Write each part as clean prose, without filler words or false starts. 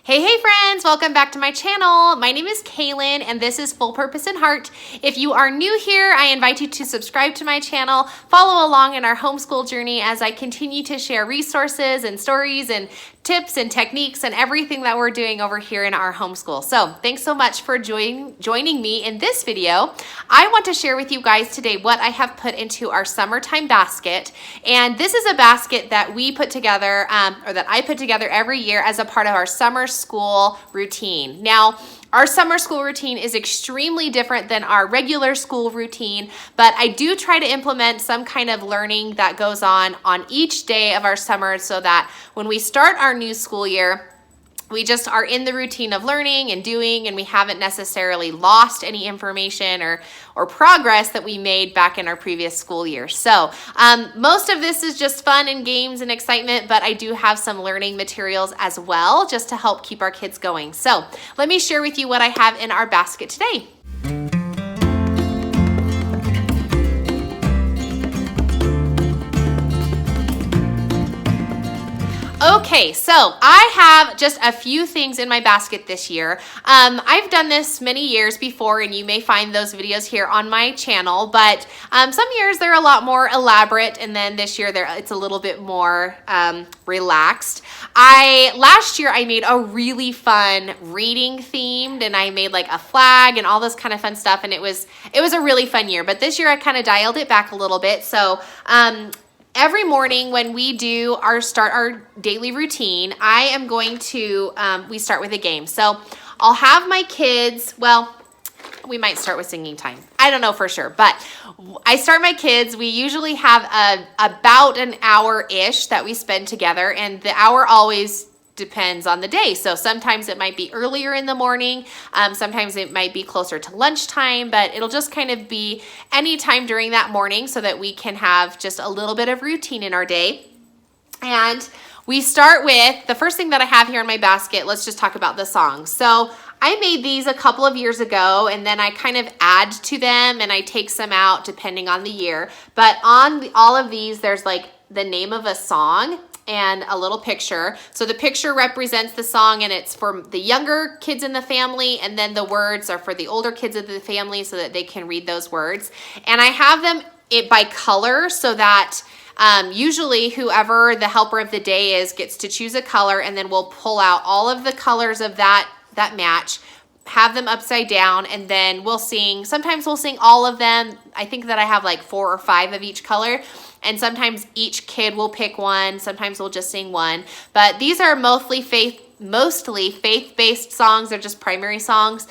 Hey friends, welcome back to my channel. My name is Kaylin and this is Full Purpose in Heart. If you are new here, I invite you to subscribe to my channel, follow along in our homeschool journey as I continue to share resources and stories and tips and techniques and everything that we're doing over here in our homeschool. So thanks so much for joining me in this video. I want to share with you guys today what I have put into our summertime basket. And this is a basket that we put together, or that I put together every year as a part of our summer school routine. Now, our summer school routine is extremely different than our regular school routine, but I do try to implement some kind of learning that goes on each day of our summer so that when we start our new school year, we just are in the routine of learning and doing, and we haven't necessarily lost any information or progress that we made back in our previous school year. So most of this is just fun and games and excitement, but I do have some learning materials as well just to help keep our kids going. So let me share with you what I have in our basket today. Okay, so I have just a few things in my basket this year. I've done this many years before, and you may find those videos here on my channel, but some years they're a lot more elaborate, and then this year it's a little bit more relaxed. Last year I made a really fun reading themed, and I made like a flag and all this kind of fun stuff, and it was a really fun year. But this year I kind of dialed it back a little bit. So every morning when we start our daily routine, I am going to, we start with a game. So I'll have my kids, well, we might start with singing time. I don't know for sure, but I start my kids. We usually have about an hour-ish that we spend together, and the hour always depends on the day. So sometimes it might be earlier in the morning, sometimes it might be closer to lunchtime, but it'll just kind of be any time during that morning so that we can have just a little bit of routine in our day. And we start with the first thing that I have here in my basket. Let's just talk about the songs. So I made these a couple of years ago, and then I kind of add to them and I take some out depending on the year. But on all of these, there's like the name of a song and a little picture. So the picture represents the song, and it's for the younger kids in the family, and then the words are for the older kids of the family so that they can read those words. And I have them by color so that usually whoever the helper of the day is gets to choose a color, and then we'll pull out all of the colors of that match, have them upside down, and then we'll sing. Sometimes we'll sing all of them. I think that I have like 4 or 5 of each color. And sometimes each kid will pick one. Sometimes we'll just sing one. But these are mostly faith-based songs. They're just primary songs.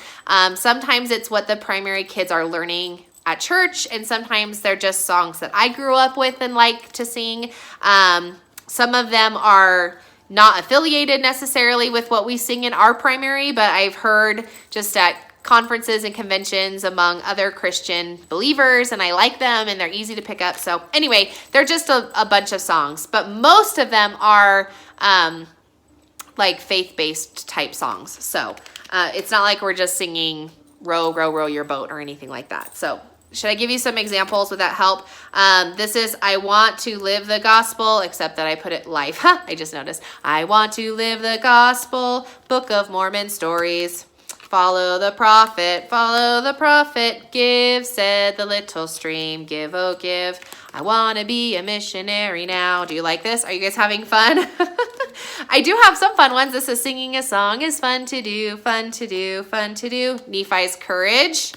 Sometimes it's what the primary kids are learning at church, and sometimes they're just songs that I grew up with and like to sing. Some of them are not affiliated necessarily with what we sing in our primary, but I've heard just at conferences and conventions among other Christian believers, and I like them, and they're easy to pick up. So anyway, they're just a bunch of songs, but most of them are like faith-based type songs. So it's not like we're just singing row, row, row your boat or anything like that. So should I give you some examples? Would that help? This is I want to live the gospel, except that I put it life. I just noticed. I want to live the gospel, Book of Mormon stories. Follow the prophet, give, said the little stream, give, oh give. I want to be a missionary now. Do you like this? Are you guys having fun? I do have some fun ones. This is singing a song is fun to do, fun to do, fun to do. Nephi's Courage.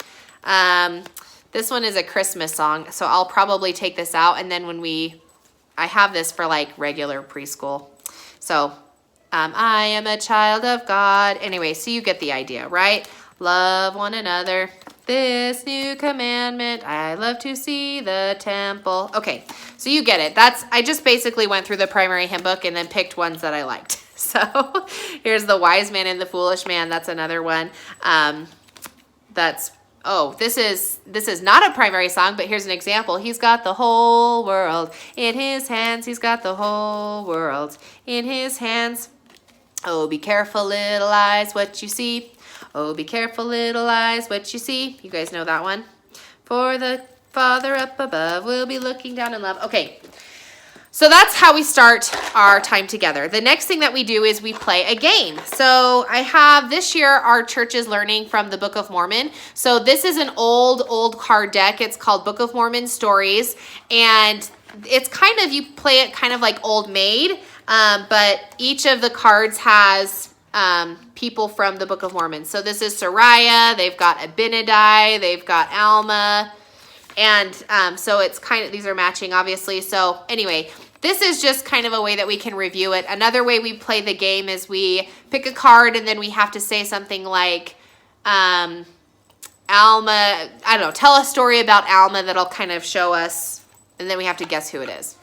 This one is a Christmas song, so I'll probably take this out, and then I have this for like regular preschool. So I am a child of God. Anyway, so you get the idea, right? Love one another. This new commandment, I love to see the temple. Okay, so you get it. I just basically went through the primary hymn book and then picked ones that I liked. So here's the wise man and the foolish man. That's another one. This is not a primary song, but here's an example. He's got the whole world in his hands. He's got the whole world in his hands. Oh, be careful, little eyes, what you see. Oh, be careful, little eyes, what you see. You guys know that one. For the Father up above will be looking down in love. Okay. So that's how we start our time together. The next thing that we do is we play a game. So I have this year, our church is learning from the Book of Mormon. So this is an old card deck. It's called Book of Mormon Stories. And it's kind of, you play it kind of like Old Maid, but each of the cards has people from the Book of Mormon. So this is Sariah, they've got Abinadi, they've got Alma, and so it's kind of, these are matching obviously. So anyway, this is just kind of a way that we can review it. Another way we play the game is we pick a card and then we have to say something like, Alma, I don't know, tell a story about Alma that'll kind of show us, and then we have to guess who it is.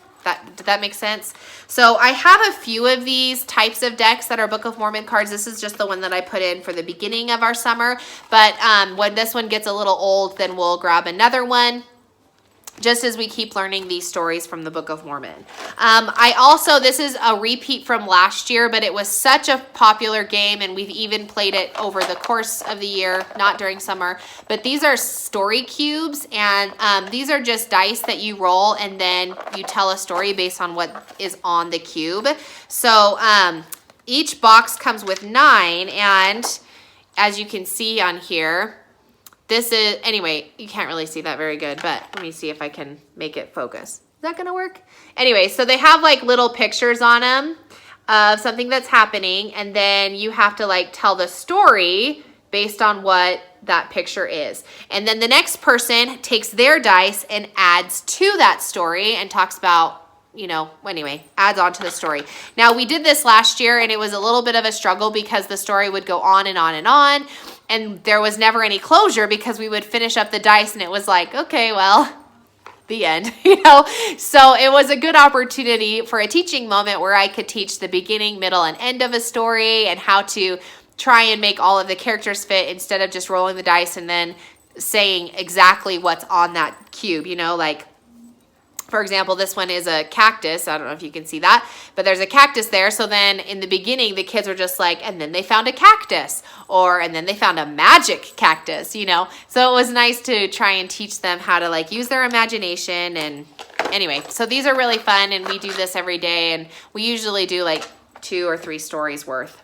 Did that make sense? So I have a few of these types of decks that are Book of Mormon cards. This is just the one that I put in for the beginning of our summer. But when this one gets a little old, then we'll grab another one, just as we keep learning these stories from the Book of Mormon. I also, this is a repeat from last year, but it was such a popular game, and we've even played it over the course of the year, not during summer. But these are story cubes, and these are just dice that you roll, and then you tell a story based on what is on the cube. So each box comes with 9, and as you can see on here, this is, anyway, you can't really see that very good, but let me see if I can make it focus. Is that gonna work? Anyway, so they have like little pictures on them of something that's happening, and then you have to like tell the story based on what that picture is. And then the next person takes their dice and adds to that story and talks about, you know, anyway, adds on to the story. Now, we did this last year, and it was a little bit of a struggle because the story would go on and on and on, and there was never any closure because we would finish up the dice and it was like, okay, well, the end, you know? So it was a good opportunity for a teaching moment where I could teach the beginning, middle, and end of a story and how to try and make all of the characters fit instead of just rolling the dice and then saying exactly what's on that cube, you know, like, for example, this one is a cactus. I don't know if you can see that, but there's a cactus there. So then in the beginning, the kids were just like, and then they found a cactus, or, and then they found a magic cactus, you know? So it was nice to try and teach them how to like use their imagination. And anyway, so these are really fun, and we do this every day, and we usually do like 2 or 3 stories worth.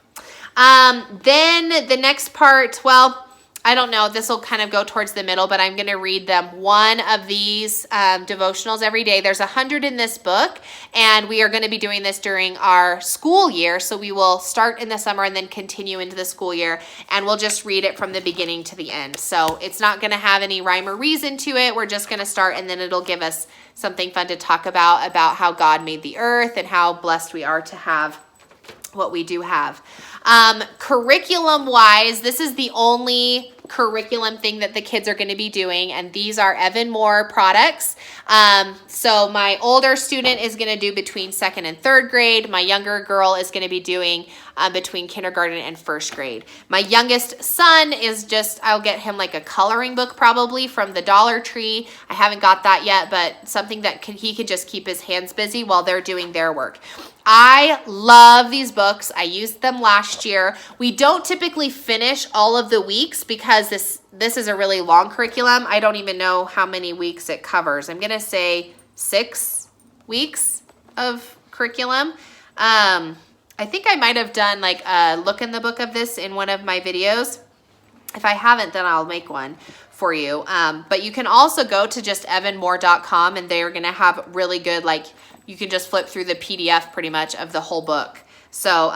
Then the next part, well, I don't know, this will kind of go towards the middle, but I'm going to read them one of these devotionals every day. There's 100 in this book, and we are going to be doing this during our school year. So we will start in the summer and then continue into the school year, and we'll just read it from the beginning to the end. So it's not going to have any rhyme or reason to it. We're just going to start, and then it'll give us something fun to talk about how God made the earth and how blessed we are to have what we do have. Curriculum wise, this is the only curriculum thing that the kids are going to be doing, and these are Evan Moor products. So my older student is going to do between 2nd and 3rd grade. My younger girl is going to be doing between kindergarten and 1st grade. My youngest son is just, I'll get him like a coloring book probably from the Dollar Tree. I haven't got that yet, but something that he can just keep his hands busy while they're doing their work. I love these books. I used them last year. We don't typically finish all of the weeks because this is a really long curriculum. I don't even know how many weeks it covers. I'm going to say 6 weeks of curriculum. I think I might have done like a look in the book of this in one of my videos. If I haven't, then I'll make one for you. But you can also go to just evanmoore.com, and they're going to have really good, like, you can just flip through the PDF pretty much of the whole book. So,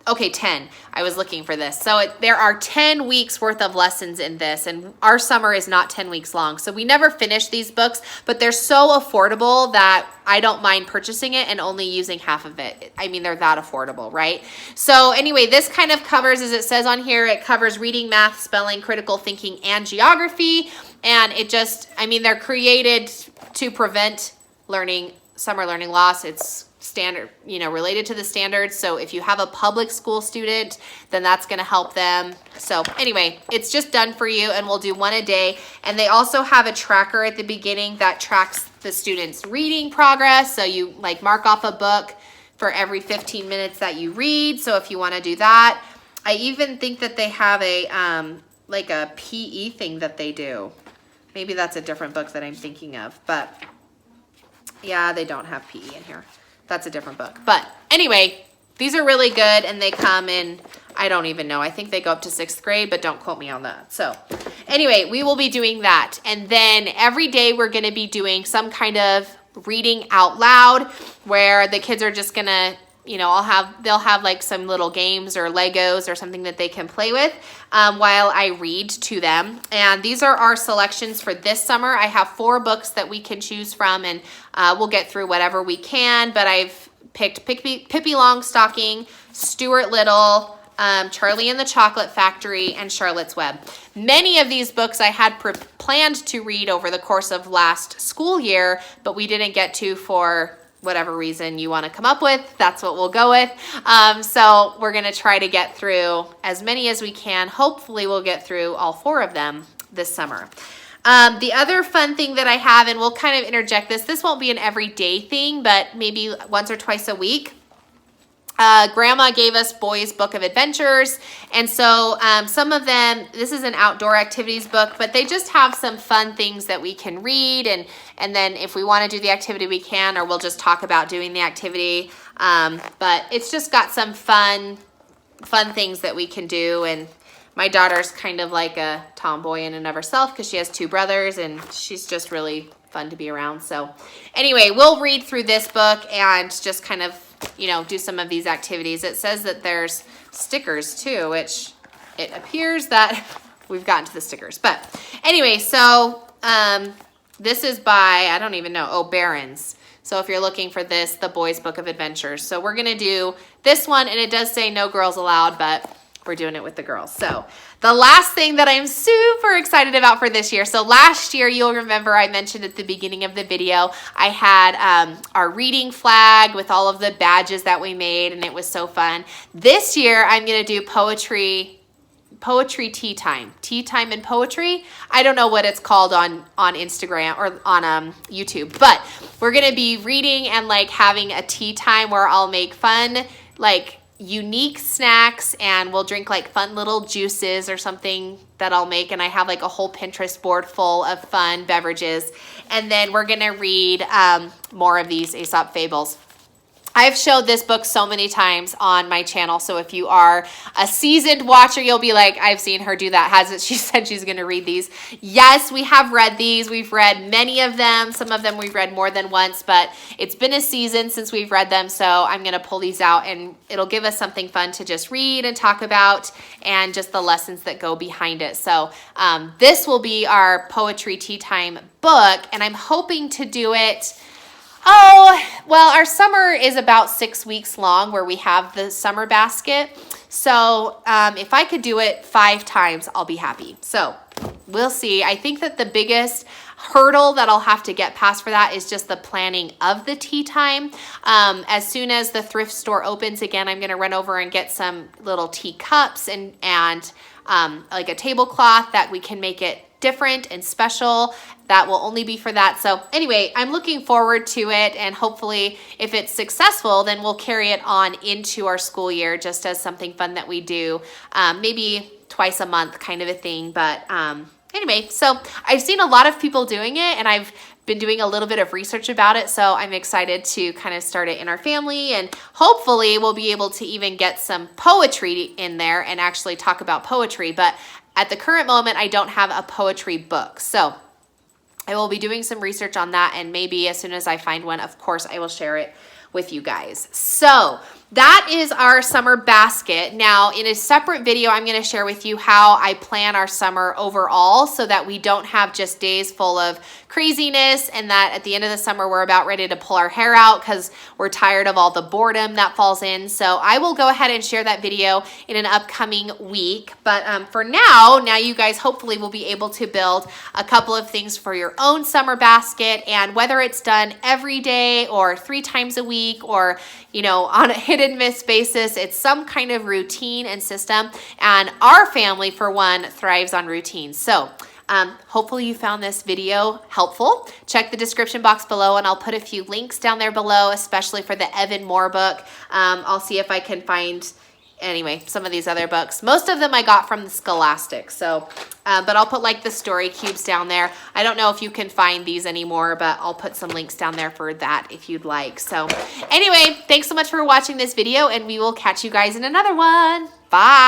okay, 10. I was looking for this. So there are 10 weeks worth of lessons in this, and our summer is not 10 weeks long. So we never finish these books, but they're so affordable that I don't mind purchasing it and only using half of it. I mean, they're that affordable, right? So anyway, this kind of covers, as it says on here, it covers reading, math, spelling, critical thinking, and geography. And it just, I mean, they're created to prevent summer learning loss. It's standard, you know, related to the standards. So if you have a public school student, then that's going to help them. So anyway, it's just done for you, and we'll do one a day. And they also have a tracker at the beginning that tracks the students' reading progress. So you like mark off a book for every 15 minutes that you read. So if you want to do that, I even think that they have a like a PE thing that they do. Maybe that's a different book that I'm thinking of, but Yeah, they don't have PE in here. That's a different book. But anyway, these are really good, and they come in, I don't even know. I think they go up to 6th grade, but don't quote me on that. So anyway, we will be doing that. And then every day we're going to be doing some kind of reading out loud where the kids are just going to, you know, they'll have like some little games or Legos or something that they can play with while I read to them. And these are our selections for this summer. I have 4 books that we can choose from, and we'll get through whatever we can. But I've picked Pippi Longstocking, Stuart Little, Charlie and the Chocolate Factory, and Charlotte's Web. Many of these books I had planned to read over the course of last school year, but we didn't get to for whatever reason you want to come up with. That's what we'll go with. So we're going to try to get through as many as we can. Hopefully we'll get through all 4 of them this summer. The other fun thing that I have, and we'll kind of interject this won't be an everyday thing, but maybe once or twice a week. Grandma gave us Boys Book of Adventures, and so some of them, this is an outdoor activities book, but they just have some fun things that we can read, and then if we want to do the activity we can, or we'll just talk about doing the activity, but it's just got some fun things that we can do. And my daughter's kind of like a tomboy in and of herself because she has 2 brothers, and she's just really fun to be around. So anyway, we'll read through this book and just kind of, you know, do some of these activities. It says that there's stickers too, which it appears that we've gotten to the stickers. But anyway, so this is by, I don't even know, Barron's. So if you're looking for this, the Boys Book of Adventures. So we're going to do this one, and it does say no girls allowed, but we're doing it with the girls. So the last thing that I'm super excited about for this year. So last year, you'll remember I mentioned at the beginning of the video, I had our reading flag with all of the badges that we made, and it was so fun. This year, I'm going to do poetry tea time and poetry. I don't know what it's called on Instagram or on YouTube, but we're going to be reading and like having a tea time where I'll make fun, like unique snacks, and we'll drink like fun little juices or something that I'll make, and I have like a whole Pinterest board full of fun beverages, and then we're gonna read more of these Aesop fables. I've showed this book so many times on my channel, so if you are a seasoned watcher, you'll be like, I've seen her do that. Hasn't she said she's going to read these? Yes, we have read these. We've read many of them. Some of them we've read more than once, but it's been a season since we've read them, so I'm going to pull these out, and it'll give us something fun to just read and talk about, and just the lessons that go behind it. So this will be our poetry tea time book, and I'm hoping to do it. Oh, well, our summer is about 6 weeks long where we have the summer basket. So if I could do it 5 times, I'll be happy. So we'll see. I think that the biggest hurdle that I'll have to get past for that is just the planning of the tea time. As soon as the thrift store opens again, I'm going to run over and get some little tea cups and like a tablecloth that we can make it different and special. That will only be for that. So anyway, I'm looking forward to it, and hopefully if it's successful, then we'll carry it on into our school year just as something fun that we do, maybe twice a month kind of a thing. But anyway, so I've seen a lot of people doing it, and I've been doing a little bit of research about it, so I'm excited to kind of start it in our family, and hopefully we'll be able to even get some poetry in there and actually talk about poetry. But at the current moment, I don't have a poetry book, so I will be doing some research on that, and maybe as soon as I find one, of course, I will share it with you guys. So that is our summer basket. Now, in a separate video, I'm going to share with you how I plan our summer overall so that we don't have just days full of craziness, and that at the end of the summer, we're about ready to pull our hair out because we're tired of all the boredom that falls in. So I will go ahead and share that video in an upcoming week. But for now you guys hopefully will be able to build a couple of things for your own summer basket, and whether it's done every day or 3 times a week, or, you know, on a hit and miss basis, it's some kind of routine and system. And our family, for one, thrives on routines. So hopefully you found this video helpful. Check the description box below, and I'll put a few links down there below, especially for the Evan Moor book. I'll see if I can find, anyway, some of these other books. Most of them I got from the Scholastic. So But I'll put like the story cubes down there. I don't know if you can find these anymore, but I'll put some links down there for that if you'd like. So anyway, thanks so much for watching this video, and we will catch you guys in another one. Bye.